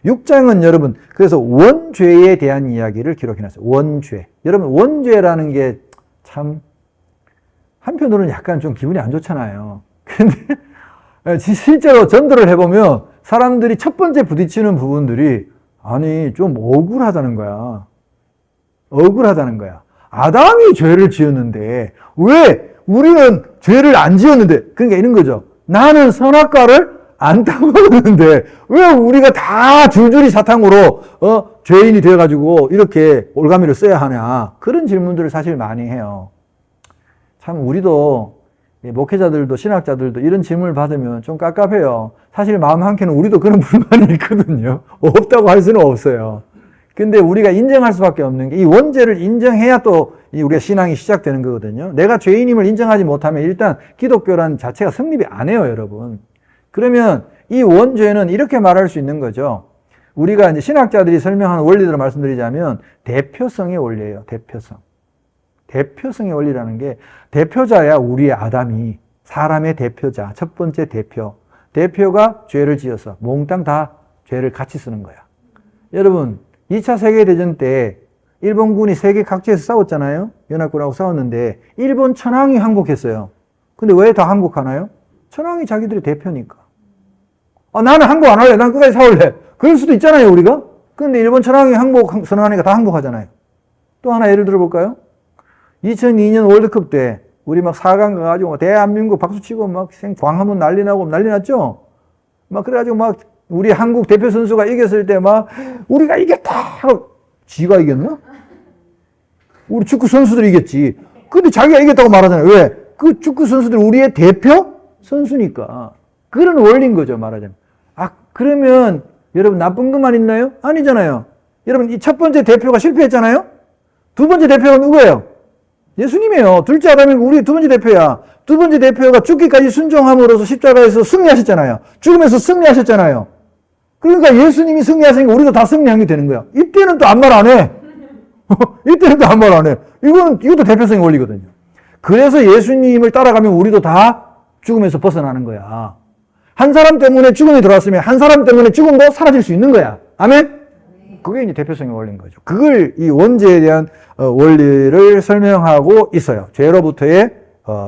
6장은 여러분 그래서 원죄에 대한 이야기를 기록해놨어요. 원죄. 여러분 원죄라는 게 참 한편으로는 약간 좀 기분이 안 좋잖아요. 근데 실제로 전도를 해보면 사람들이 첫 번째 부딪히는 부분들이 아니 좀 억울하다는 거야. 억울하다는 거야. 아담이 죄를 지었는데 왜 우리는 죄를 안 지었는데, 그러니까 이런 거죠. 나는 선악과를 안 따먹었는데 왜 우리가 다 줄줄이 사탕으로 죄인이 되어가지고 이렇게 올가미를 써야 하냐, 그런 질문들을 사실 많이 해요. 참 우리도 목회자들도 신학자들도 이런 질문을 받으면 좀 깝깝해요. 사실 마음 한켠은 우리도 그런 불만이 있거든요. 없다고 할 수는 없어요. 근데 우리가 인정할 수밖에 없는 게 이 원죄를 인정해야 또 우리가 신앙이 시작되는 거거든요. 내가 죄인임을 인정하지 못하면 일단 기독교란 자체가 성립이 안 해요, 여러분. 그러면 이 원죄는 이렇게 말할 수 있는 거죠. 우리가 이제 신학자들이 설명하는 원리들을 말씀드리자면 대표성의 원리예요. 대표성. 대표성의 원리라는 게 대표자야 우리의 아담이 사람의 대표자, 첫 번째 대표. 대표가 죄를 지어서 몽땅 다 죄를 같이 쓰는 거야. 여러분 2차 세계대전 때 일본군이 세계 각지에서 싸웠잖아요. 연합군하고 싸웠는데 일본 천황이 항복했어요. 근데 왜 다 항복하나요? 천황이 자기들의 대표니까. 나는 항복 안 할래. 난 끝까지 싸울래. 그럴 수도 있잖아요, 우리가. 그런데 일본 천황이 항복 선언하니까 다 항복하잖아요. 또 하나 예를 들어볼까요? 2002년 월드컵 때 우리 막 4강 가가지고 대한민국 박수치고 막 광화문 난리 나고 난리 났죠? 막 그래가지고 막 우리 한국 대표 선수가 이겼을 때 막 우리가 이겼다! 지가 이겼나? 우리 축구 선수들이 이겼지. 근데 자기가 이겼다고 말하잖아요. 왜? 그 축구 선수들 우리의 대표 선수니까. 그런 원리인 거죠, 말하자면. 그러면 여러분 나쁜 것만 있나요? 아니잖아요. 여러분 이 첫 번째 대표가 실패했잖아요? 두 번째 대표가 누구예요? 예수님이에요. 둘째 아담이 우리 두 번째 대표야. 두 번째 대표가 죽기까지 순종함으로써 십자가에서 승리하셨잖아요. 죽으면서 승리하셨잖아요. 그러니까 예수님이 승리하시니까 우리도 다 승리한 게 되는 거야. 이때는 또 아무 말 안 해. 이때는 또 아무 말 안 해. 이것도 대표성의 원리거든요. 그래서 예수님을 따라가면 우리도 다 죽음에서 벗어나는 거야. 한 사람 때문에 죽음이 들어왔으면 한 사람 때문에 죽음도 사라질 수 있는 거야. 아멘? 그게 이제 대표성의 원리인 거죠. 그걸 이 원죄에 대한 원리를 설명하고 있어요. 죄로부터의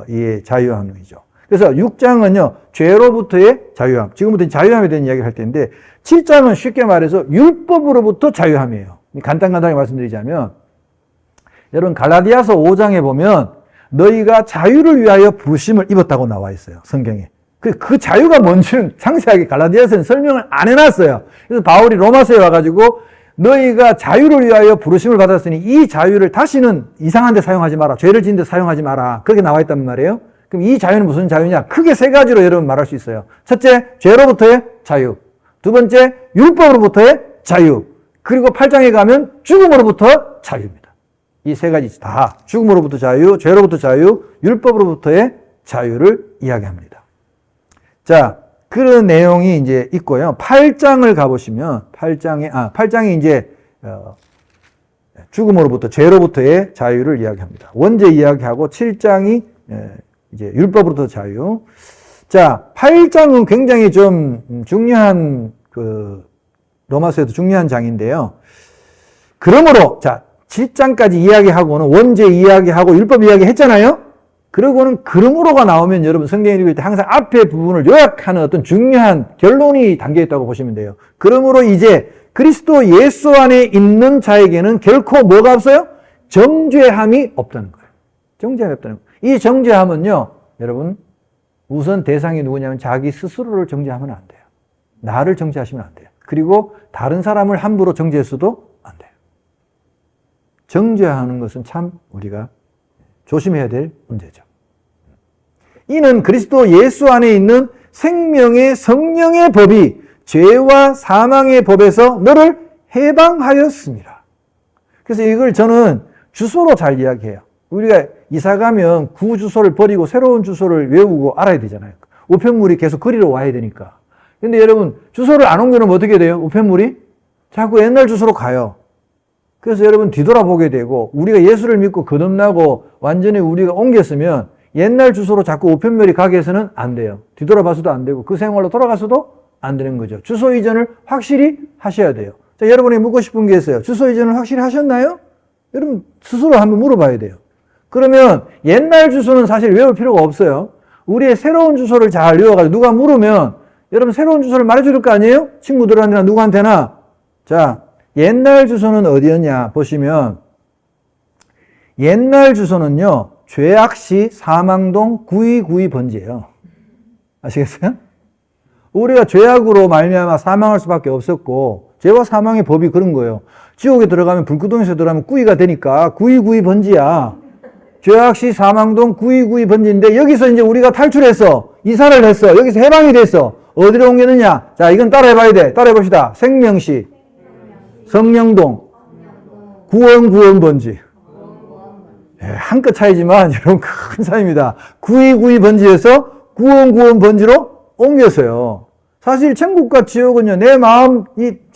이 자유함이죠. 그래서 6장은요, 죄로부터의 자유함. 지금부터 자유함에 대한 이야기를 할 텐데, 7장은 쉽게 말해서 율법으로부터 자유함이에요. 간단하게 말씀드리자면, 여러분, 갈라디아서 5장에 보면, 너희가 자유를 위하여 부르심을 입었다고 나와 있어요. 성경에. 그 자유가 뭔지는 상세하게 갈라디아서는 설명을 안 해놨어요. 그래서 바울이 로마서에 와가지고, 너희가 자유를 위하여 부르심을 받았으니 이 자유를 다시는 이상한 데 사용하지 마라. 죄를 지은 데 사용하지 마라. 그렇게 나와 있단 말이에요. 그럼 이 자유는 무슨 자유냐? 크게 세 가지로 여러분 말할 수 있어요. 첫째, 죄로부터의 자유. 두 번째, 율법으로부터의 자유. 그리고 8장에 가면 죽음으로부터 자유입니다. 이 세 가지 다 죽음으로부터 자유, 죄로부터 자유, 율법으로부터의 자유를 이야기합니다. 자, 그런 내용이 이제 있고요. 8장을 가보시면 8장이 이제 죽음으로부터 죄로부터의 자유를 이야기합니다. 원죄 이야기하고 7장이 이제 율법으로부터 자유. 자, 8장은 굉장히 좀 중요한 로마서에도 중요한 장인데요. 그러므로 자, 7장까지 이야기하고는 원죄 이야기하고 율법 이야기 했잖아요. 그러고는 그러므로가 나오면 여러분 성경 읽을 때 항상 앞에 부분을 요약하는 어떤 중요한 결론이 담겨 있다고 보시면 돼요. 그러므로 이제 그리스도 예수 안에 있는 자에게는 결코 뭐가 없어요? 정죄함이 없다는 거예요. 정죄함이 없다는 거예요. 이 정죄함은요, 여러분, 우선 대상이 누구냐면 자기 스스로를 정죄하면 안 돼요. 나를 정죄하시면 안 돼요. 그리고 다른 사람을 함부로 정죄해서도 안 돼요. 정죄하는 것은 참 우리가 조심해야 될 문제죠. 이는 그리스도 예수 안에 있는 생명의 성령의 법이 죄와 사망의 법에서 너를 해방하였습니다. 그래서 이걸 저는 주소로 잘 이야기해요. 우리가 이사 가면 구 주소를 버리고 새로운 주소를 외우고 알아야 되잖아요. 우편물이 계속 그리러 와야 되니까. 근데 여러분, 주소를 안 옮겨놓으면 어떻게 돼요? 우편물이? 자꾸 옛날 주소로 가요. 그래서 여러분 뒤돌아보게 되고, 우리가 예수를 믿고 거듭나고 완전히 우리가 옮겼으면 옛날 주소로 자꾸 우편물이 가게 해서는 안 돼요. 뒤돌아봐서도 안 되고 그 생활로 돌아가서도 안 되는 거죠. 주소 이전을 확실히 하셔야 돼요. 자, 여러분이 묻고 싶은 게 있어요. 주소 이전을 확실히 하셨나요? 여러분 스스로 한번 물어봐야 돼요. 그러면 옛날 주소는 사실 외울 필요가 없어요. 우리의 새로운 주소를 잘 외워가지고 누가 물으면 여러분 새로운 주소를 말해줄 거 아니에요? 친구들한테나 누구한테나. 자, 옛날 주소는 어디였냐 보시면 옛날 주소는요. 죄악시 사망동 9292번지예요. 아시겠어요? 우리가 죄악으로 말미암아 사망할 수밖에 없었고 죄와 사망의 법이 그런 거예요. 지옥에 들어가면 불구덩이에서 들어가면 꾸이가 되니까 9292번지야. 죄악시 사망동 9292번지인데 여기서 이제 우리가 탈출해서 이사를 했어. 여기서 해방이 됐어. 어디로 옮겼느냐? 자, 이건 따라해봐야 돼. 따라해봅시다. 생명시, 성령동, 구원번지. 한 끗 차이지만 여러분 큰 차이입니다. 9292번지에서 구원번지로 옮겼어요. 사실 천국과 지옥은요, 내 마음이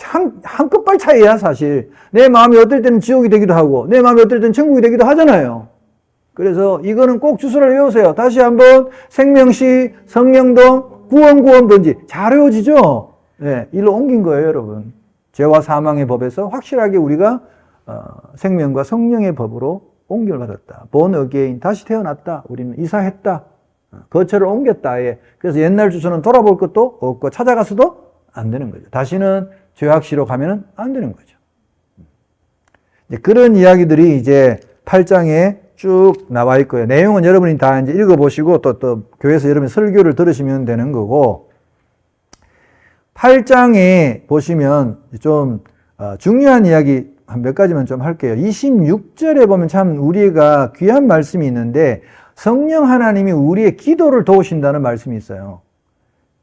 한 끝발 차이야, 사실. 내 마음이 어떨 때는 지옥이 되기도 하고, 내 마음이 어떨 때는 천국이 되기도 하잖아요. 그래서 이거는 꼭 주소를 외우세요. 다시 한번 생명시, 성령동, 구원번지. 잘 외워지죠? 네, 일로 옮긴 거예요, 여러분. 죄와 사망의 법에서 확실하게 우리가 생명과 성령의 법으로 옮겨받았다. born again, 다시 태어났다. 우리는 이사했다. 거처를 옮겼다. 예. 그래서 옛날 주소는 돌아볼 것도 없고 찾아가서도 안 되는 거죠. 다시는 죄악시로 가면은 안 되는 거죠. 이제 그런 이야기들이 이제 8장에 쭉 나와 있고요. 내용은 여러분이 다 이제 읽어보시고 또 교회에서 여러분이 설교를 들으시면 되는 거고 8장에 보시면 좀 중요한 이야기 한 몇 가지만 좀 할게요. 26절에 보면 참 우리가 귀한 말씀이 있는데 성령 하나님이 우리의 기도를 도우신다는 말씀이 있어요.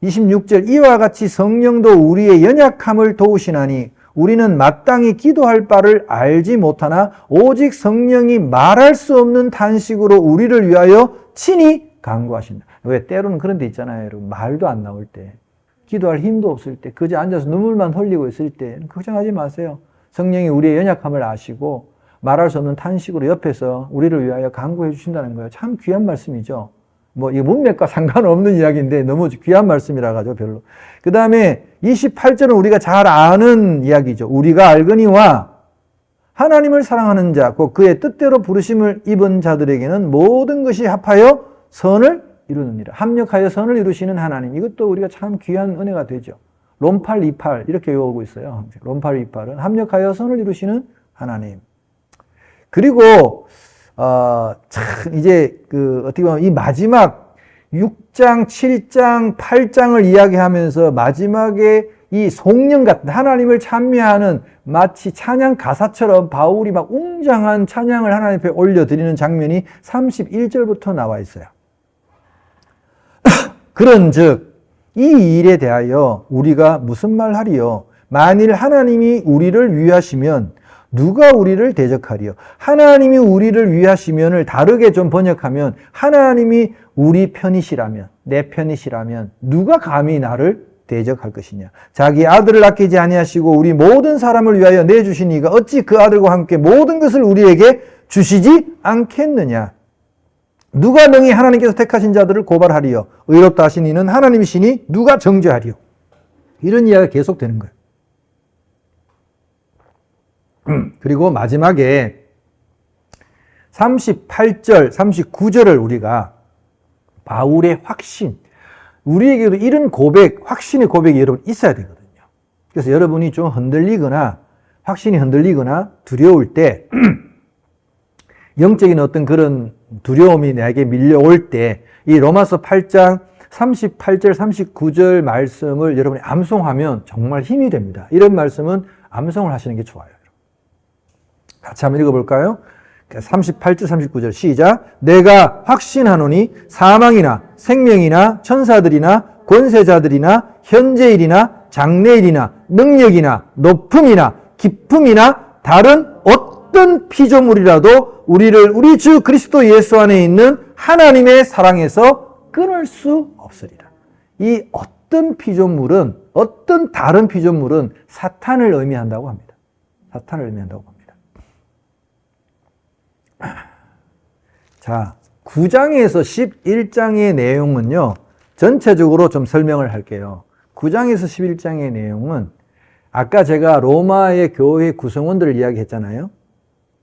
26절 이와 같이 성령도 우리의 연약함을 도우시나니 우리는 마땅히 기도할 바를 알지 못하나 오직 성령이 말할 수 없는 탄식으로 우리를 위하여 친히 간구하신다. 왜 때로는 그런 데 있잖아요. 여러분. 말도 안 나올 때, 기도할 힘도 없을 때, 그저 앉아서 눈물만 흘리고 있을 때 걱정하지 마세요. 성령이 우리의 연약함을 아시고 말할 수 없는 탄식으로 옆에서 우리를 위하여 간구해 주신다는 거예요. 참 귀한 말씀이죠. 뭐 이 문맥과 상관없는 이야기인데 너무 귀한 말씀이라 가지고 별로. 그 다음에 28절은 우리가 잘 아는 이야기죠. 우리가 알거니와 하나님을 사랑하는 자, 곧 그의 뜻대로 부르심을 입은 자들에게는 모든 것이 합하여 선을 이루느니라. 합력하여 선을 이루시는 하나님. 이것도 우리가 참 귀한 은혜가 되죠. 롬팔 28 이렇게 외우고 있어요. 롬팔 28은 합력하여 선을 이루시는 하나님. 그리고 참 이제 어떻게 보면 이 마지막 6장, 7장, 8장을 이야기하면서 마지막에 이 송영 같은 하나님을 찬미하는 마치 찬양 가사처럼 바울이 막 웅장한 찬양을 하나님 앞에 올려드리는 장면이 31절부터 나와 있어요. 그런즉 이 일에 대하여 우리가 무슨 말 하리요? 만일 하나님이 우리를 위하시면 누가 우리를 대적하리요? 하나님이 우리를 위하시면을 다르게 좀 번역하면 하나님이 우리 편이시라면, 내 편이시라면 누가 감히 나를 대적할 것이냐? 자기 아들을 아끼지 아니하시고 우리 모든 사람을 위하여 내주신 이가 어찌 그 아들과 함께 모든 것을 우리에게 주시지 않겠느냐? 누가 능히 하나님께서 택하신 자들을 고발하리요? 의롭다 하신 이는 하나님이시니 누가 정죄하리요? 이런 이야기가 계속되는 거예요. 그리고 마지막에 38절, 39절을 우리가 바울의 확신, 우리에게도 이런 고백, 확신의 고백이 여러분 있어야 되거든요. 그래서 여러분이 좀 흔들리거나 확신이 흔들리거나 두려울 때 영적인 어떤 그런 두려움이 내게 밀려올 때 이 로마서 8장 38절, 39절 말씀을 여러분이 암송하면 정말 힘이 됩니다. 이런 말씀은 암송을 하시는 게 좋아요. 같이 한번 읽어볼까요? 38절, 39절 시작. 내가 확신하노니 사망이나 생명이나 천사들이나 권세자들이나 현재일이나 장래일이나 능력이나 높음이나 깊음이나 다른 어떤 피조물이라도 우리를 우리 주 그리스도 예수 안에 있는 하나님의 사랑에서 끊을 수 없으리라. 이 어떤 피조물은, 어떤 다른 피조물은 사탄을 의미한다고 합니다. 사탄을 의미한다고 합니다. 자, 9장에서 11장의 내용은요, 전체적으로 좀 설명을 할게요. 9장에서 11장의 내용은 아까 제가 로마의 교회 구성원들을 이야기했잖아요.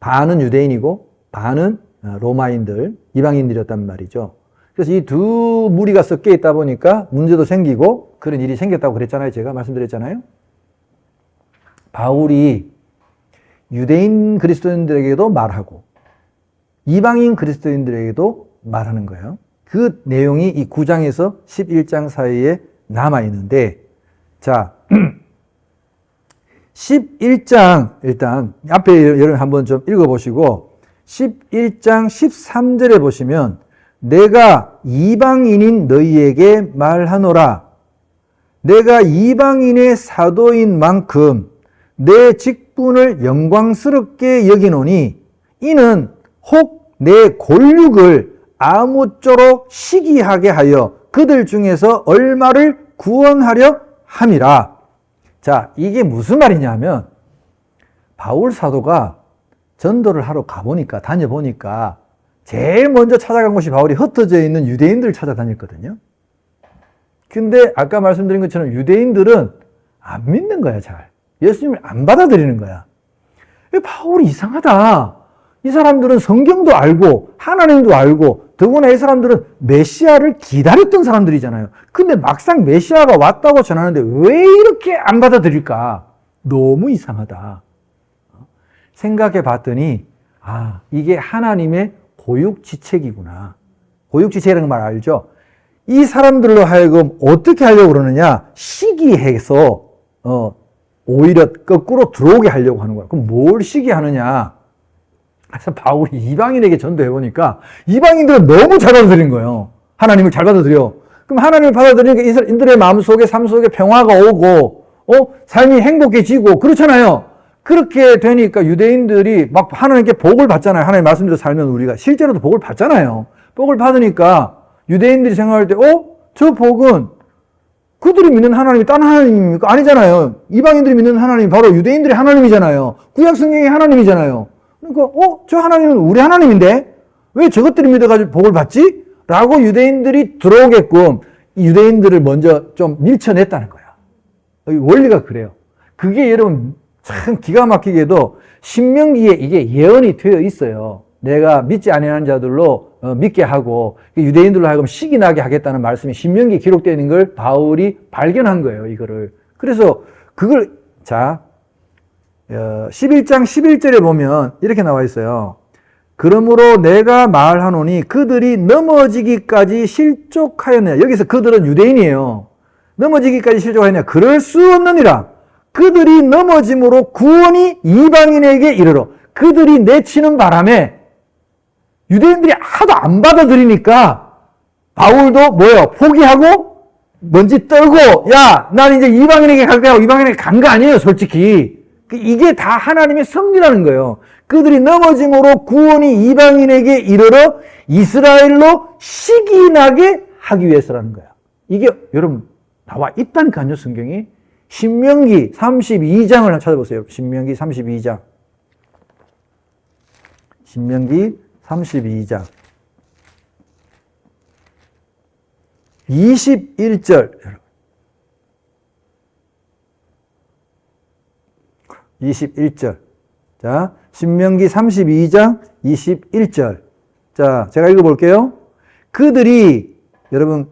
반은 유대인이고 반은 로마인들, 이방인들이었단 말이죠. 그래서 이 두 무리가 섞여 있다 보니까 문제도 생기고 그런 일이 생겼다고 그랬잖아요. 제가 말씀드렸잖아요. 바울이 유대인 그리스도인들에게도 말하고 이방인 그리스도인들에게도 말하는 거예요. 그 내용이 이 9장에서 11장 사이에 남아있는데, 자, 11장, 일단, 앞에 여러분 한번 좀 읽어보시고, 11장 13절에 보시면, 내가 이방인인 너희에게 말하노라. 내가 이방인의 사도인 만큼 내 직분을 영광스럽게 여기노니, 이는 혹 내 권력을 아무쪼록 시기하게 하여 그들 중에서 얼마를 구원하려 함이라. 자, 이게 무슨 말이냐면 바울 사도가 전도를 하러 가보니까, 다녀보니까 제일 먼저 찾아간 곳이 바울이 흩어져 있는 유대인들을 찾아다녔거든요. 근데 아까 말씀드린 것처럼 유대인들은 안 믿는 거야, 잘. 예수님을 안 받아들이는 거야. 바울이 이상하다. 이 사람들은 성경도 알고 하나님도 알고 더구나 이 사람들은 메시아를 기다렸던 사람들이잖아요. 근데 막상 메시아가 왔다고 전하는데 왜 이렇게 안 받아들일까? 너무 이상하다. 생각해 봤더니 아, 이게 하나님의 고육지책이구나. 고육지책이라는 말 알죠? 이 사람들로 하여금 어떻게 하려고 그러느냐? 시기해서 오히려 거꾸로 들어오게 하려고 하는 거야. 그럼 뭘 시기하느냐? 그래서 바울이 이방인에게 전도해보니까 이방인들은 너무 잘 받아들인 거예요. 하나님을 잘 받아들여. 그럼 하나님을 받아들이니까 이들의 마음속에 삶 속에 평화가 오고 삶이 행복해지고 그렇잖아요. 그렇게 되니까 유대인들이 막 하나님께 복을 받잖아요. 하나님 말씀대로 살면 우리가 실제로도 복을 받잖아요. 복을 받으니까 유대인들이 생각할 때 저 복은 그들이 믿는 하나님이 딴 하나님입니까? 아니잖아요. 이방인들이 믿는 하나님이 바로 유대인들의 하나님이잖아요. 구약 성경의 하나님이잖아요. 그러니까 저 하나님은 우리 하나님인데 왜 저것들이 믿어가지고 복을 받지? 라고 유대인들이 들어오게끔 유대인들을 먼저 좀 밀쳐냈다는 거야. 원리가 그래요. 그게 여러분 참 기가 막히게도 신명기에 이게 예언이 되어 있어요. 내가 믿지 아니하는 자들로 믿게 하고 유대인들로 하여금 시기 나게 하겠다는 말씀이 신명기에 기록되어 있는 걸 바울이 발견한 거예요. 이거를. 그래서 그걸 11장 11절에 보면 이렇게 나와 있어요. 그러므로 내가 말하노니 그들이 넘어지기까지 실족하였느냐. 여기서 그들은 유대인이에요. 넘어지기까지 실족하였느냐. 그럴 수 없느니라. 그들이 넘어짐으로 구원이 이방인에게 이르러. 그들이 내치는 바람에 유대인들이 하도 안 받아들이니까 바울도 뭐예요? 포기하고 먼지 떨고 야, 난 이제 이방인에게 갈 거야. 이방인에게 간 거 아니에요, 솔직히. 이게 다 하나님의 섭리라는 거예요. 그들이 넘어짐으로 구원이 이방인에게 이르러 이스라엘로 시기나게 하기 위해서라는 거야. 이게 여러분 나와 있다니까요, 성경이. 신명기 32장을 찾아보세요. 신명기 32장. 신명기 32장. 21절. 21절. 자, 신명기 32장 21절. 자, 제가 읽어볼게요. 그들이, 여러분,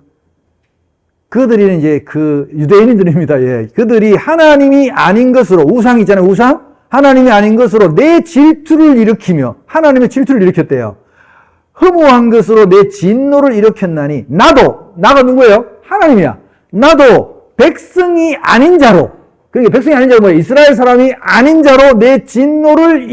그들이 이제 그 유대인들입니다. 예. 그들이 하나님이 아닌 것으로, 우상 있잖아요, 우상? 하나님이 아닌 것으로 내 질투를 일으키며, 하나님의 질투를 일으켰대요. 허무한 것으로 내 진노를 일으켰나니, 나가 누구예요? 하나님이야. 나도 백성이 아닌 자로, 그러니까 백성이 아닌 자로 뭐예요? 이스라엘 사람이 아닌 자로 내 진노를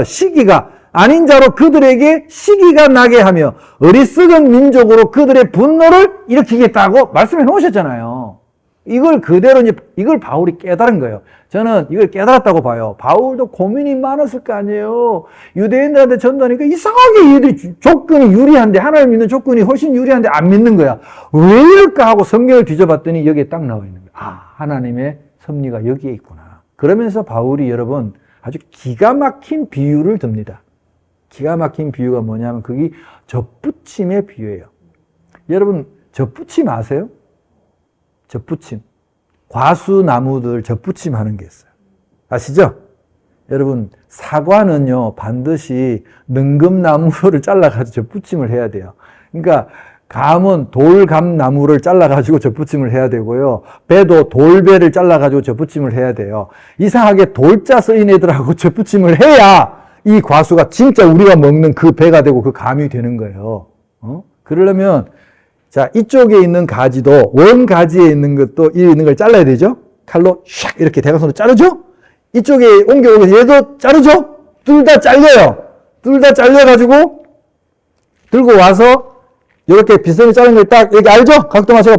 시기가 아닌 자로 그들에게 시기가 나게 하며 어리석은 민족으로 그들의 분노를 일으키겠다고 말씀해 놓으셨잖아요. 이걸 그대로 이걸 바울이 깨달은 거예요. 저는 이걸 깨달았다고 봐요. 바울도 고민이 많았을 거 아니에요. 유대인들한테 전도하니까 이상하게 얘들이 조건이 유리한데, 하나님 믿는 조건이 훨씬 유리한데 안 믿는 거야. 왜 이럴까 하고 성경을 뒤져봤더니 여기에 딱 나와 있는 거야. 아, 하나님의 섭리가 여기에 있구나. 그러면서 바울이 여러분 아주 기가 막힌 비유를 듭니다. 기가 막힌 비유가 뭐냐면 그게 젖붙임의 비유예요. 여러분 젖붙임 아세요? 젖붙임. 과수나무들 접붙임하는 게 있어요. 아시죠? 여러분, 사과는요, 반드시 능금나무를 잘라가지고 접붙임을 해야 돼요. 그러니까, 감은 돌감나무를 잘라가지고 접붙임을 해야 되고요. 배도 돌배를 잘라가지고 접붙임을 해야 돼요. 이상하게 돌자 쓰인 애들하고 접붙임을 해야 이 과수가 진짜 우리가 먹는 그 배가 되고 그 감이 되는 거예요. 그러려면, 자, 이쪽에 있는 가지도 원가지에 있는 것도 이 있는 걸 잘라야 되죠? 칼로 샥 이렇게 대각선으로 자르죠? 이쪽에 옮겨오면서 얘도 자르죠? 둘 다 잘려요. 둘 다 잘려가지고 들고 와서 이렇게 비스듬히 자른 걸 딱 여기 알죠? 각도 맞춰서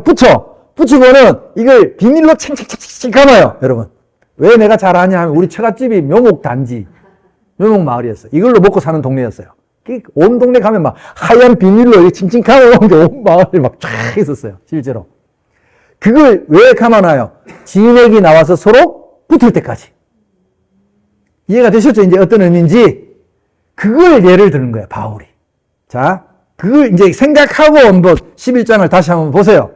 붙이고는 이걸 비닐로 챙챙챙챙 감아요. 여러분. 왜 내가 잘 아냐 하면 우리 처갓집이 묘목단지, 묘목마을이었어요. 이걸로 먹고 사는 동네였어요. 온 동네 가면 막 하얀 비닐로 칭칭 감아놓은 게 온 마을에 막 쫙 있었어요. 실제로. 그걸 왜 감아놔요? 진액이 나와서 서로 붙을 때까지. 이해가 되셨죠? 이제 어떤 의미인지. 그걸 예를 드는 거예요, 바울이. 자, 그걸 이제 생각하고 한번 11장을 다시 한번 보세요.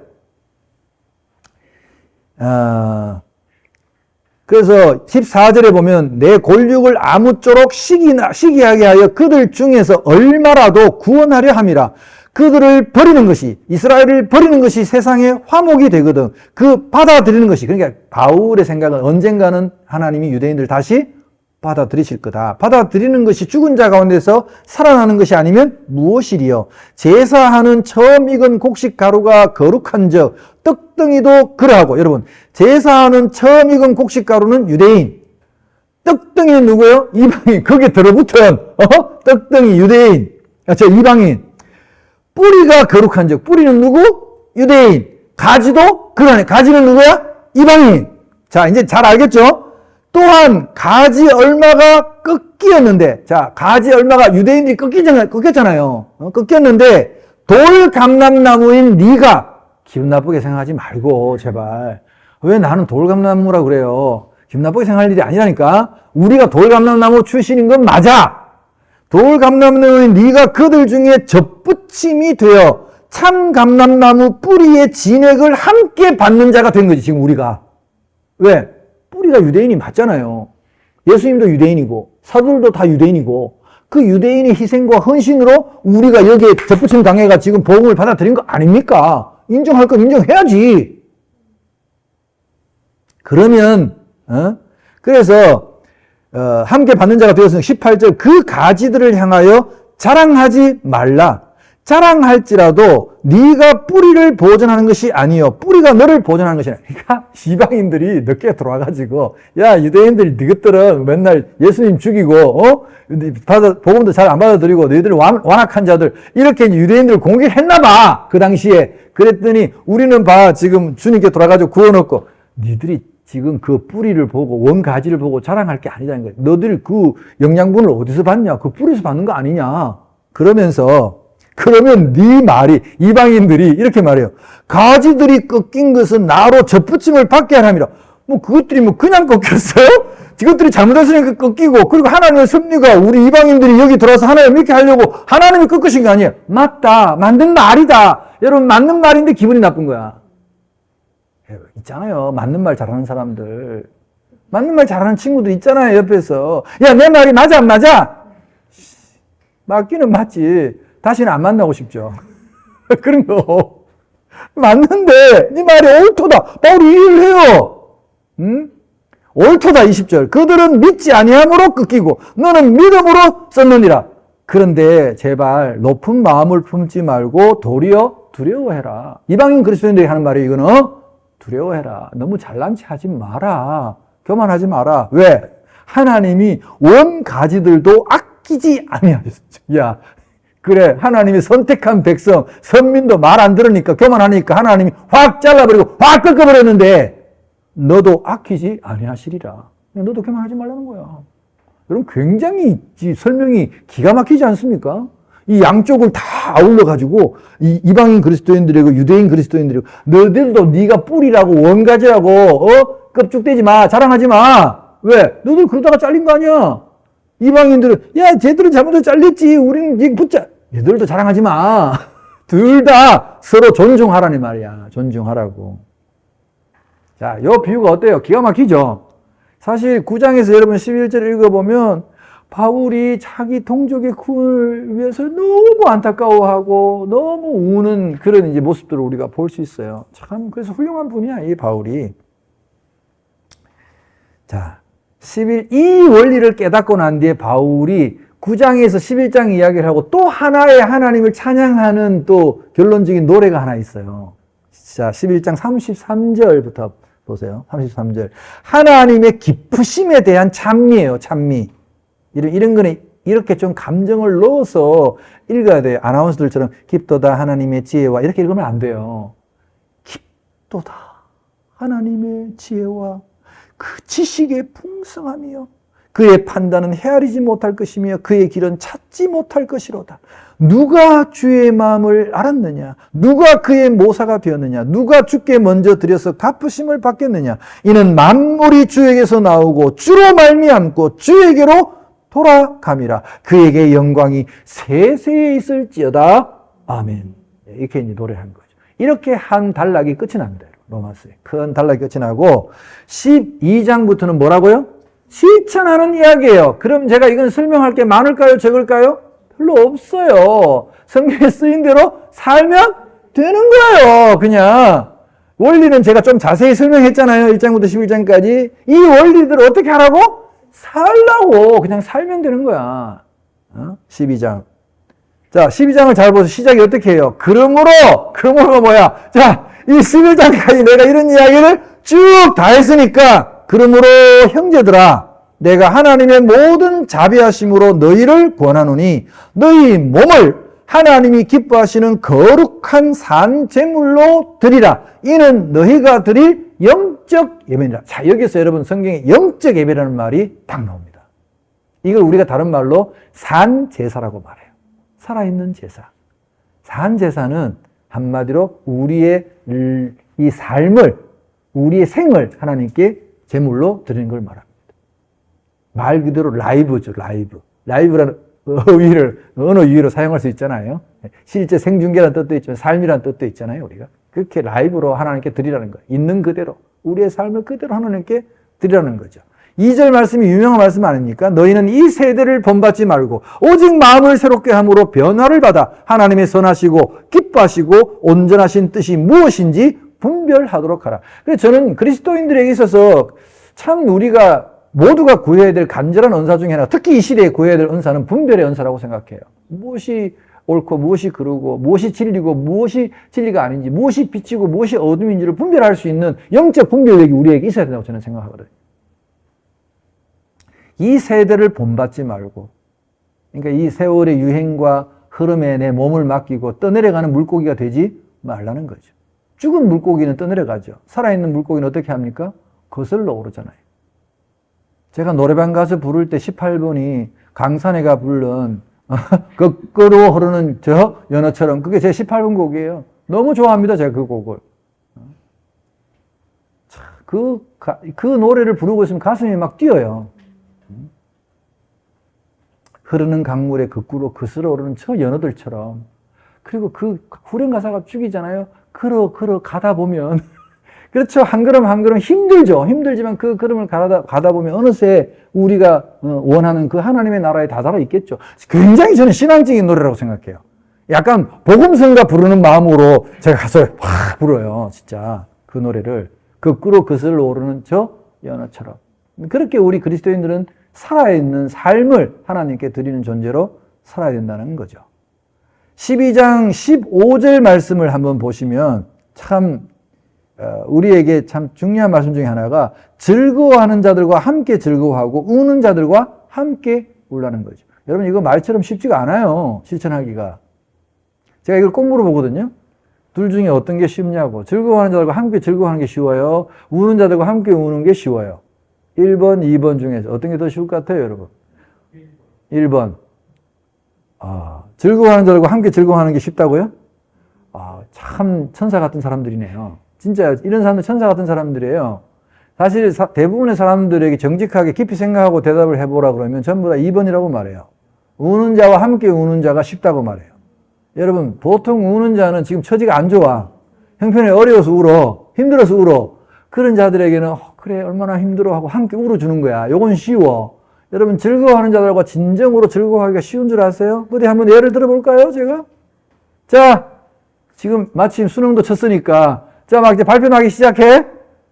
그래서 14절에 보면 내 골육을 아무쪼록 시기하게 하여 그들 중에서 얼마라도 구원하려 함이라. 그들을 버리는 것이, 이스라엘을 버리는 것이 세상의 화목이 되거든. 그 받아들이는 것이, 그러니까 바울의 생각은 언젠가는 하나님이 유대인들 다시 받아들이실 거다. 받아들이는 것이 죽은 자 가운데서 살아나는 것이 아니면 무엇이리요? 제사하는 처음 익은 곡식 가루가 거룩한 적 떡등이도 그러하고. 여러분, 제사하는 처음 익은 곡식 가루는 유대인, 떡등이는 누구예요? 이방인. 거기에 들어붙은 떡등이 유대인, 이방인. 뿌리가 거룩한 적, 뿌리는 누구? 유대인. 가지도 그러네. 가지는 누구야? 이방인. 자, 이제 잘 알겠죠? 또한 가지 얼마가 꺾이었는데, 자, 가지 얼마가 유대인들이 꺾였잖아요. 꺾였는데 돌감람나무인 네가, 기분 나쁘게 생각하지 말고 제발. 왜 나는 돌감나무라 그래요? 기분 나쁘게 생각할 일이 아니라니까. 우리가 돌감람나무 출신인 건 맞아. 돌감람나무인 네가 그들 중에 접붙임이 되어 참감람나무 뿌리의 진액을 함께 받는 자가 된 거지, 지금 우리가. 왜? 뿌리가 유대인이 맞잖아요. 예수님도 유대인이고 사도들도 다 유대인이고 그 유대인의 희생과 헌신으로 우리가 여기에 접붙임 당해가 지금 복음을 받아들인 거 아닙니까? 인정할 건 인정해야지. 그러면 그래서 함께 받는 자가 되었으니 18절 그 가지들을 향하여 자랑하지 말라. 자랑할지라도 네가 뿌리를 보존하는 것이 아니요 뿌리가 너를 보존하는 것이 아니야. 그러니까 이방인들이 늦게 들어와가지고 야 유대인들이 너희들은 맨날 예수님 죽이고 복음도 잘 안 받아들이고 너희들 완악한 자들 이렇게 유대인들을 공격을 했나봐 그 당시에. 그랬더니 우리는 봐 지금 주님께 돌아가지고 구원 얻고 너희들이 지금 그 뿌리를 보고 원가지를 보고 자랑할 게 아니다는 거예요. 너희들 그 영양분을 어디서 받냐? 그 뿌리에서 받는 거 아니냐? 그러면 네 말이 이방인들이 이렇게 말해요. 가지들이 꺾인 것은 나로 접붙임을 받게 하람이라. 뭐 그것들이 뭐 그냥 꺾였어요? 이것들이 잘못했으니까 꺾이고 그리고 하나님의 섭리가 우리 이방인들이 여기 들어와서 하나님 이렇게 하려고 하나님이 꺾으신 게 아니에요. 맞다. 맞는 말이다. 여러분 맞는 말인데 기분이 나쁜 거야. 있잖아요. 맞는 말 잘하는 사람들. 맞는 말 잘하는 친구들 있잖아요. 옆에서. 야 내 말이 맞아 안 맞아? 맞기는 맞지. 다시는 안 만나고 싶죠. 그런 거. 맞는데, 네 말이 옳도다. 바울이 이해를 해요. 응? 옳도다, 20절. 그들은 믿지 아니함으로 꺾이고, 너는 믿음으로 썼느니라. 그런데, 제발, 높은 마음을 품지 말고, 도리어 두려워해라. 이방인 그리스도인들이 하는 말이 이거는, 두려워해라. 너무 잘난 체 하지 마라. 교만하지 마라. 왜? 하나님이 원 가지들도 아끼지 아니하셨죠. 야, 그래 하나님이 선택한 백성 선민도 말 안 들으니까 교만하니까 하나님이 확 잘라버리고 확 꺾어버렸는데 너도 아끼지 아니하시리라. 너도 교만하지 말라는 거야. 여러분 굉장히 설명이 기가 막히지 않습니까? 이 양쪽을 다 아울러 가지고 이 이방인 그리스도인들이고 유대인 그리스도인들이고 너희들도 네가 뿌리라고 원가지라고 껍죽대지 마 자랑하지 마. 왜? 너희들 그러다가 잘린 거 아니야. 이방인들은 야 쟤들은 잘못해서 잘렸지 우리는 지금 붙자. 얘들도 자랑하지 마. 둘 다 서로 존중하라는 말이야. 존중하라고. 자, 요 비유가 어때요? 기가 막히죠? 사실 9장에서 여러분 11절 읽어보면 바울이 자기 동족의 구원을 위해서 너무 안타까워하고 너무 우는 그런 이제 모습들을 우리가 볼 수 있어요. 참, 그래서 훌륭한 분이야, 이 바울이. 자, 이 원리를 깨닫고 난 뒤에 바울이 9장에서 11장 이야기를 하고 또 하나의 하나님을 찬양하는 또 결론적인 노래가 하나 있어요. 자, 11장 33절부터 보세요. 33절. 하나님의 기쁘심에 대한 찬미예요, 찬미. 이런 거는 이렇게 좀 감정을 넣어서 읽어야 돼요. 아나운서들처럼 깊도다 하나님의 지혜와 이렇게 읽으면 안 돼요. 깊도다 하나님의 지혜와 그 지식의 풍성함이요. 그의 판단은 헤아리지 못할 것이며 그의 길은 찾지 못할 것이로다. 누가 주의 마음을 알았느냐? 누가 그의 모사가 되었느냐? 누가 주께 먼저 드려서 갚으심을 받겠느냐? 이는 만물이 주에게서 나오고 주로 말미암고 주에게로 돌아감이라. 그에게 영광이 세세에 있을지어다. 아멘. 이렇게 이제 노래를 한 거죠. 이렇게 한 단락이 끝이 납니다. 로마서에. 큰 단락이 끝이 나고 12장부터는 뭐라고요? 실천하는 이야기예요. 그럼 제가 이건 설명할 게 많을까요? 적을까요? 별로 없어요. 성경에 쓰인 대로 살면 되는 거예요. 그냥. 원리는 제가 좀 자세히 설명했잖아요. 1장부터 11장까지. 이 원리들을 어떻게 하라고? 살라고. 그냥 살면 되는 거야. 12장. 자, 12장을 잘 보세요. 시작이 어떻게 해요? 그러므로가 뭐야? 자, 이 11장까지 내가 이런 이야기를 쭉 다 했으니까, 그러므로 형제들아, 내가 하나님의 모든 자비하심으로 너희를 권하노니 너희 몸을 하나님이 기뻐하시는 거룩한 산 제물로 드리라. 이는 너희가 드릴 영적 예배니라. 자, 여기서 여러분 성경에 영적 예배라는 말이 딱 나옵니다. 이걸 우리가 다른 말로 산 제사라고 말해요. 살아있는 제사. 산 제사는 한마디로 우리의 이 삶을, 우리의 생을 하나님께 제물로 드리는 걸 말합니다. 말 그대로 라이브죠, 라이브. 라이브라는 언어 유희로 사용할 수 있잖아요. 실제 생중계라는 뜻도 있지만 삶이라는 뜻도 있잖아요, 우리가. 그렇게 라이브로 하나님께 드리라는 거예요. 있는 그대로, 우리의 삶을 그대로 하나님께 드리라는 거죠. 2절 말씀이 유명한 말씀 아닙니까? 너희는 이 세대를 본받지 말고 오직 마음을 새롭게 함으로 변화를 받아 하나님의 선하시고 기뻐하시고 온전하신 뜻이 무엇인지 분별하도록 하라. 그래서 저는 그리스도인들에게 있어서 참 우리가 모두가 구해야 될 간절한 은사 중에 하나, 특히 이 시대에 구해야 될 은사는 분별의 은사라고 생각해요. 무엇이 옳고 무엇이 그르고 무엇이 진리고 무엇이 진리가 아닌지, 무엇이 빛이고 무엇이 어둠인지를 분별할 수 있는 영적 분별력이 우리에게 있어야 된다고 저는 생각하거든요. 이 세대를 본받지 말고, 그러니까 이 세월의 유행과 흐름에 내 몸을 맡기고 떠내려가는 물고기가 되지 말라는 거죠. 죽은 물고기는 떠내려가죠. 살아있는 물고기는 어떻게 합니까? 거슬러 오르잖아요. 제가 노래방 가서 부를 때 18번이 강산해가 부른 거꾸로 흐르는 저 연어처럼, 그게 제 18번 곡이에요. 너무 좋아합니다, 제가 그 곡을. 그 노래를 부르고 있으면 가슴이 막 뛰어요. 흐르는 강물에 거꾸로 거슬러 오르는 저 연어들처럼. 그리고 그 후렴 가사가 죽이잖아요. 걸어 가다 보면 그렇죠. 한 걸음 한 걸음 힘들죠. 힘들지만 그 걸음을 가다 보면 어느새 우리가 원하는 그 하나님의 나라에 다다라 있겠죠. 굉장히 저는 신앙적인 노래라고 생각해요. 약간 복음성가 부르는 마음으로 제가 가서 확 불어요. 진짜 그 노래를 거꾸로 거슬러 오르는 저 연어처럼. 그렇게 우리 그리스도인들은 살아있는 삶을 하나님께 드리는 존재로 살아야 된다는 거죠. 12장 15절 말씀을 한번 보시면 참 우리에게 참 중요한 말씀 중에 하나가 즐거워하는 자들과 함께 즐거워하고 우는 자들과 함께 울라는 거죠. 여러분 이거 말처럼 쉽지가 않아요. 실천하기가. 제가 이걸 꼭 물어보거든요. 둘 중에 어떤 게 쉽냐고. 즐거워하는 자들과 함께 즐거워하는 게 쉬워요? 우는 자들과 함께 우는 게 쉬워요? 1번, 2번 중에서 어떤 게 더 쉬울 것 같아요, 여러분? 1번. 즐거워하는 자들과 함께 즐거워하는 게 쉽다고요? 참 천사 같은 사람들이네요. 진짜 이런 사람들 천사 같은 사람들이에요. 사실 대부분의 사람들에게 정직하게 깊이 생각하고 대답을 해보라 그러면 전부 다 2번이라고 말해요. 우는 자와 함께 우는 자가 쉽다고 말해요. 여러분 보통 우는 자는 지금 처지가 안 좋아. 형편이 어려워서 울어. 힘들어서 울어. 그런 자들에게는 그래 얼마나 힘들어하고 함께 울어주는 거야. 요건 쉬워. 여러분 즐거워하는 자들과 진정으로 즐거워하기가 쉬운 줄 아세요? 어디 한번 예를 들어볼까요? 제가 자 지금 마침 수능도 쳤으니까 자 막 이제 발표 나기 시작해.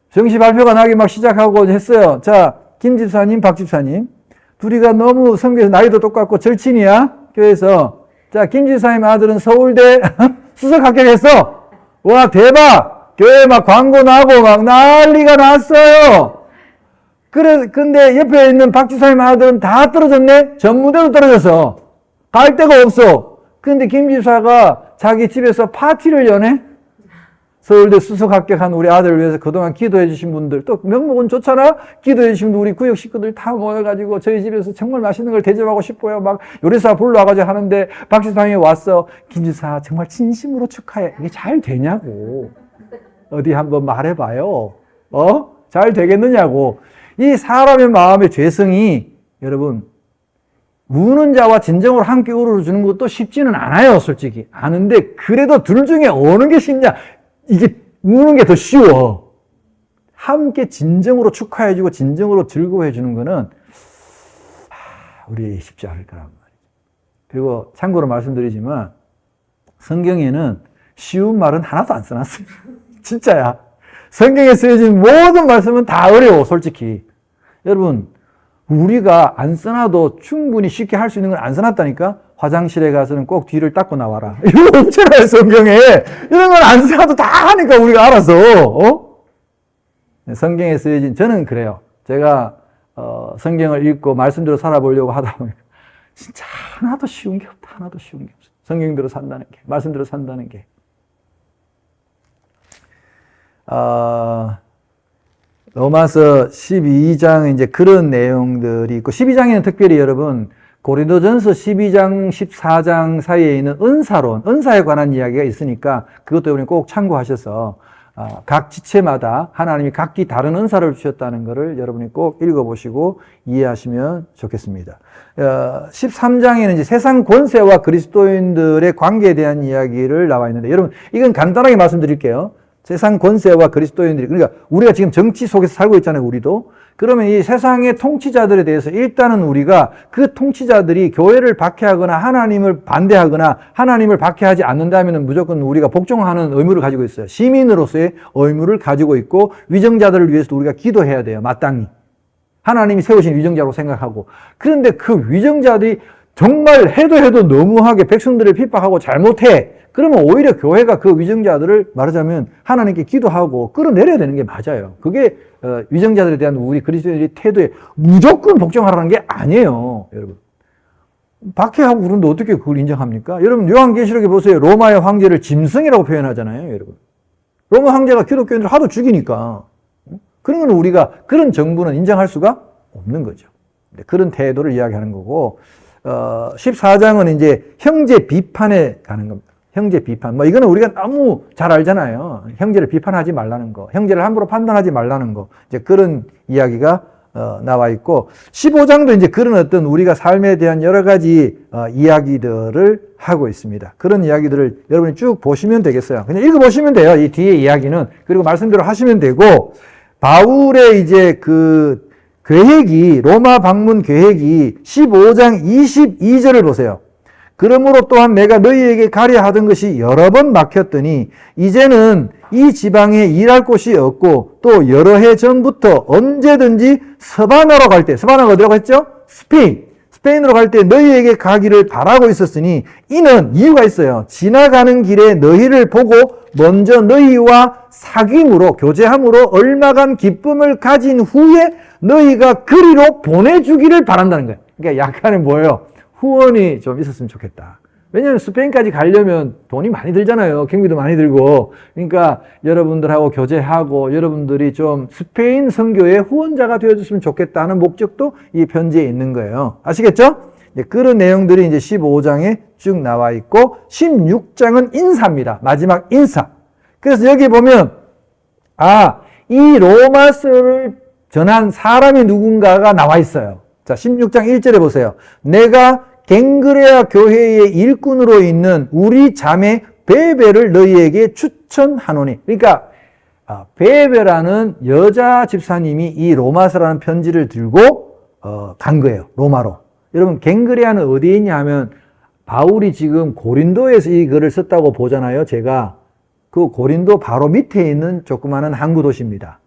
정시 발표가 나기 막 시작하고 했어요. 자 김 집사님, 박 집사님 둘이가 너무 성교에서 나이도 똑같고 절친이야. 교회에서 자 김 집사님 아들은 서울대 수석 합격했어. 와 대박. 교회 막 광고 나고 막 난리가 났어요. 그래, 근데 옆에 있는 박 집사님 아들은 다 떨어졌네? 전무대도 떨어졌어. 갈 데가 없어. 근데 김 집사가 자기 집에서 파티를 여네? 서울대 수석 합격한 우리 아들을 위해서 그동안 기도해 주신 분들, 또 명목은 좋잖아? 기도해 주신 우리 구역 식구들 다 모여가지고 저희 집에서 정말 맛있는 걸 대접하고 싶고요. 막 요리사 불러와가지고 하는데 박 집사님이 왔어. 김 집사 정말 진심으로 축하해. 이게 잘 되냐고. 어디 한번 말해봐요. 잘 되겠느냐고. 이 사람의 마음의 죄성이 여러분 우는 자와 진정으로 함께 울어주는 것도 쉽지는 않아요. 솔직히 아는데 그래도 둘 중에 어느 게 쉽냐. 이게 우는 게 더 쉬워. 함께 진정으로 축하해주고 진정으로 즐거워해주는 거는 우리 쉽지 않을 거란 말이죠. 그리고 참고로 말씀드리지만 성경에는 쉬운 말은 하나도 안 써놨어요. 진짜야. 성경에 쓰여진 모든 말씀은 다 어려워, 솔직히. 여러분, 우리가 안 써놔도 충분히 쉽게 할 수 있는 걸 안 써놨다니까? 화장실에 가서는 꼭 뒤를 닦고 나와라. 이런 거 없잖아요, 성경에. 이런 건 안 써놔도 다 하니까 우리가 알아서. 성경에 쓰여진, 저는 그래요. 제가, 성경을 읽고 말씀대로 살아보려고 하다 보니까, 진짜 하나도 쉬운 게 없다. 하나도 쉬운 게 없어. 성경대로 산다는 게, 말씀대로 산다는 게. 로마서 12장 이제 그런 내용들이 있고 12장에는 특별히 여러분 고린도전서 12장 14장 사이에 있는 은사론, 은사에 관한 이야기가 있으니까 그것도 여러분이 꼭 참고하셔서 각 지체마다 하나님이 각기 다른 은사를 주셨다는 것을 여러분이 꼭 읽어보시고 이해하시면 좋겠습니다. 13장에는 이제 세상 권세와 그리스도인들의 관계에 대한 이야기를 나와 있는데 여러분 이건 간단하게 말씀드릴게요. 세상 권세와 그리스도인들이, 그러니까 우리가 지금 정치 속에서 살고 있잖아요, 우리도. 그러면 이 세상의 통치자들에 대해서 일단은 우리가 그 통치자들이 교회를 박해하거나 하나님을 반대하거나 하나님을 박해하지 않는다면 무조건 우리가 복종하는 의무를 가지고 있어요. 시민으로서의 의무를 가지고 있고 위정자들을 위해서도 우리가 기도해야 돼요, 마땅히. 하나님이 세우신 위정자로 생각하고. 그런데 그 위정자들이 정말 해도 너무하게 백성들을 핍박하고 잘못해. 그러면 오히려 교회가 그 위정자들을 말하자면 하나님께 기도하고 끌어내려야 되는 게 맞아요. 그게 위정자들에 대한 우리 그리스도인들의 태도에 무조건 복종하라는 게 아니에요. 여러분. 박해하고 그런데 어떻게 그걸 인정합니까? 여러분 요한계시록에 보세요. 로마의 황제를 짐승이라고 표현하잖아요. 여러분. 로마 황제가 기독교인들을 하도 죽이니까. 그런 건 우리가 그런 정부는 인정할 수가 없는 거죠. 그런 태도를 이야기하는 거고 14장은 이제 형제 비판에 가는 겁니다. 형제 비판. 뭐 이거는 우리가 너무 잘 알잖아요. 형제를 비판하지 말라는 거. 형제를 함부로 판단하지 말라는 거. 이제 그런 이야기가 나와 있고 15장도 이제 그런 어떤 우리가 삶에 대한 여러 가지 이야기들을 하고 있습니다. 그런 이야기들을 여러분이 쭉 보시면 되겠어요. 그냥 읽어보시면 돼요. 이 뒤에 이야기는. 그리고 말씀대로 하시면 되고 바울의 이제 그 계획이 로마 방문 계획이 15장 22절을 보세요. 그러므로 또한 내가 너희에게 가려 하던 것이 여러 번 막혔더니 이제는 이 지방에 일할 곳이 없고 또 여러 해 전부터 언제든지 서바나로 갈 때, 서바나가 어디라고 했죠? 스페인으로 갈 때 너희에게 가기를 바라고 있었으니 이는 이유가 있어요. 지나가는 길에 너희를 보고 먼저 너희와 사귐으로 교제함으로 얼마간 기쁨을 가진 후에 너희가 그리로 보내주기를 바란다는 거예요. 그러니까 약간은 뭐예요? 후원이 좀 있었으면 좋겠다. 왜냐하면 스페인까지 가려면 돈이 많이 들잖아요. 경비도 많이 들고. 그러니까 여러분들하고 교제하고 여러분들이 좀 스페인 선교의 후원자가 되어줬으면 좋겠다는 목적도 이 편지에 있는 거예요. 아시겠죠? 그런 내용들이 이제 15장에 쭉 나와 있고 16장은 인사입니다. 마지막 인사. 그래서 여기 보면 이 로마서를 전한 사람이 누군가가 나와 있어요. 자, 16장 1절에 보세요. 내가 갱그레아 교회의 일꾼으로 있는 우리 자매 베베를 너희에게 추천하노니. 그러니까 베베라는 여자 집사님이 이 로마서라는 편지를 들고 간 거예요. 로마로. 여러분 갱그레아는 어디에 있냐 하면 바울이 지금 고린도에서 이 글을 썼다고 보잖아요. 제가 그 고린도 바로 밑에 있는 조그마한 항구 도시입니다.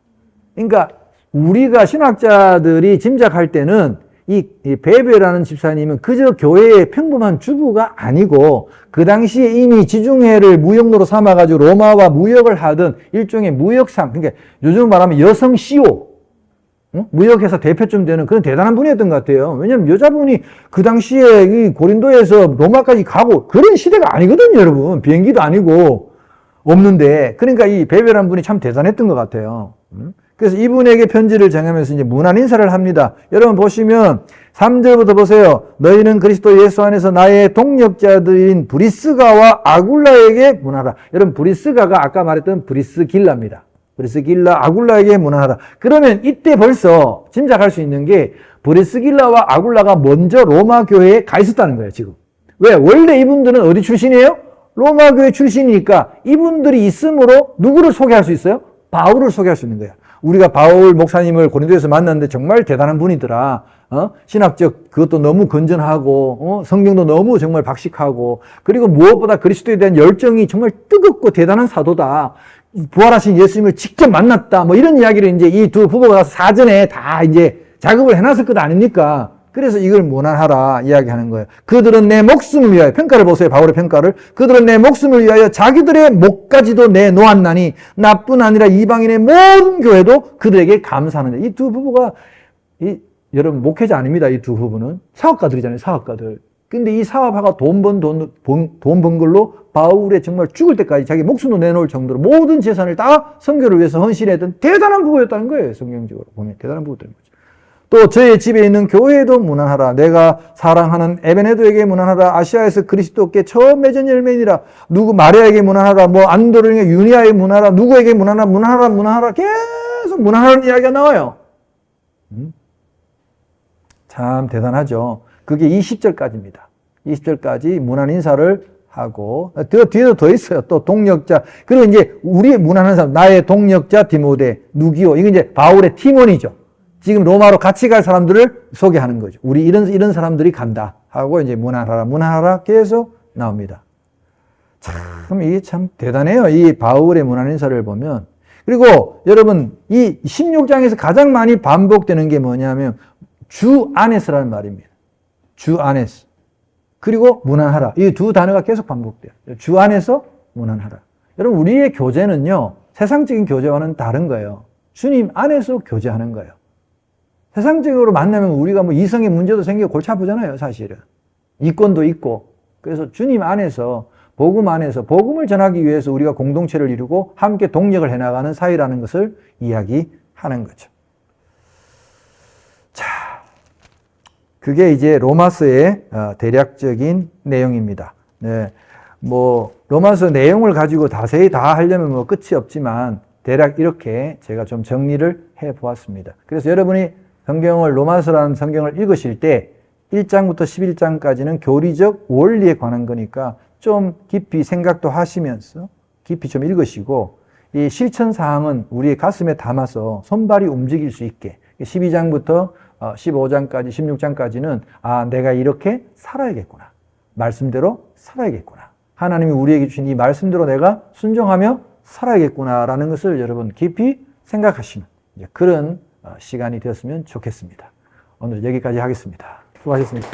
그러니까 우리가 신학자들이 짐작할 때는 이 베베라는 집사님은 그저 교회의 평범한 주부가 아니고 그 당시에 이미 지중해를 무역로로 삼아가지고 로마와 무역을 하던 일종의 무역상, 그러니까 요즘 말하면 여성 CEO, 무역회사 대표쯤 되는 그런 대단한 분이었던 것 같아요. 왜냐하면 여자분이 그 당시에 이 고린도에서 로마까지 가고 그런 시대가 아니거든요, 여러분. 비행기도 아니고 없는데. 그러니까 이 베베라는 분이 참 대단했던 것 같아요. 그래서 이분에게 편지를 전하면서 이제 문안 인사를 합니다. 여러분 보시면 3절부터 보세요. 너희는 그리스도 예수 안에서 나의 동역자들인 브리스가와 아굴라에게 문하라. 여러분 브리스가가 아까 말했던 브리스길라입니다. 브리스길라, 아굴라에게 문하라. 그러면 이때 벌써 짐작할 수 있는 게 브리스길라와 아굴라가 먼저 로마 교회에 가 있었다는 거예요, 지금. 왜? 원래 이분들은 어디 출신이에요? 로마 교회 출신이니까 이분들이 있으므로 누구를 소개할 수 있어요? 바울을 소개할 수 있는 거야. 우리가 바울 목사님을 고린도에서 만났는데 정말 대단한 분이더라. 신학적 그것도 너무 건전하고 성경도 너무 정말 박식하고 그리고 무엇보다 그리스도에 대한 열정이 정말 뜨겁고 대단한 사도다. 부활하신 예수님을 직접 만났다. 뭐 이런 이야기를 이제 이 두 부부가 사전에 다 이제 작업을 해놨을 것 아닙니까? 그래서 이걸 문안하라 이야기하는 거예요. 그들은 내 목숨을 위하여, 평가를 보세요. 바울의 평가를. 그들은 내 목숨을 위하여 자기들의 목까지도 내놓았나니 나뿐 아니라 이방인의 모든 교회도 그들에게 감사하는데, 이 두 부부가 여러분 목회자 아닙니다. 이 두 부부는 사업가들이잖아요. 사업가들. 근데 이 사업가가 돈 번 걸로 바울의 정말 죽을 때까지 자기 목숨도 내놓을 정도로 모든 재산을 다 선교를 위해서 헌신했던 대단한 부부였다는 거예요. 성경적으로 보면 대단한 부부들인 거죠. 또 저의 집에 있는 교회에도 문안하라. 내가 사랑하는 에베네도에게 문안하라. 아시아에서 그리스도께 처음 맺은 열매니라. 누구 마리아에게 문안하라. 뭐 안도르에게 유니아에게 문안하라. 누구에게 문안하라. 계속 문안하는 이야기가 나와요. 참 대단하죠. 그게 20절까지입니다. 20절까지 문안 인사를 하고, 뒤에도 더 있어요. 또 동역자. 그리고 이제 우리 문안하는 사람, 나의 동역자 디모데, 누기오. 이게 이제 바울의 팀원이죠. 지금 로마로 같이 갈 사람들을 소개하는 거죠. 우리 이런 사람들이 간다 하고 이제 문안하라 계속 나옵니다. 참 이게 참 대단해요. 이 바울의 문안 인사를 보면. 그리고 여러분 이 16장에서 가장 많이 반복되는 게 뭐냐면 주 안에서라는 말입니다. 주 안에서. 그리고 문안하라. 이 두 단어가 계속 반복돼요. 주 안에서 문안하라. 여러분 우리의 교제는요. 세상적인 교제와는 다른 거예요. 주님 안에서 교제하는 거예요. 세상적으로 만나면 우리가 뭐 이성의 문제도 생기고 골치 아프잖아요, 사실은. 이권도 있고. 그래서 주님 안에서, 복음 안에서, 복음을 전하기 위해서 우리가 공동체를 이루고 함께 동력을 해나가는 사이라는 것을 이야기하는 거죠. 자, 그게 이제 로마서의 대략적인 내용입니다. 네. 뭐, 로마서 내용을 가지고 자세히 다 하려면 뭐 끝이 없지만, 대략 이렇게 제가 좀 정리를 해 보았습니다. 그래서 여러분이 로마서라는 성경을 읽으실 때 1장부터 11장까지는 교리적 원리에 관한 거니까 좀 깊이 생각도 하시면서 깊이 좀 읽으시고 이 실천 사항은 우리의 가슴에 담아서 손발이 움직일 수 있게 12장부터 15장까지 16장까지는 내가 이렇게 살아야겠구나. 말씀대로 살아야겠구나. 하나님이 우리에게 주신 이 말씀대로 내가 순종하며 살아야겠구나라는 것을 여러분 깊이 생각하시는 그런 시간이 되었으면 좋겠습니다. 오늘 여기까지 하겠습니다. 수고하셨습니다.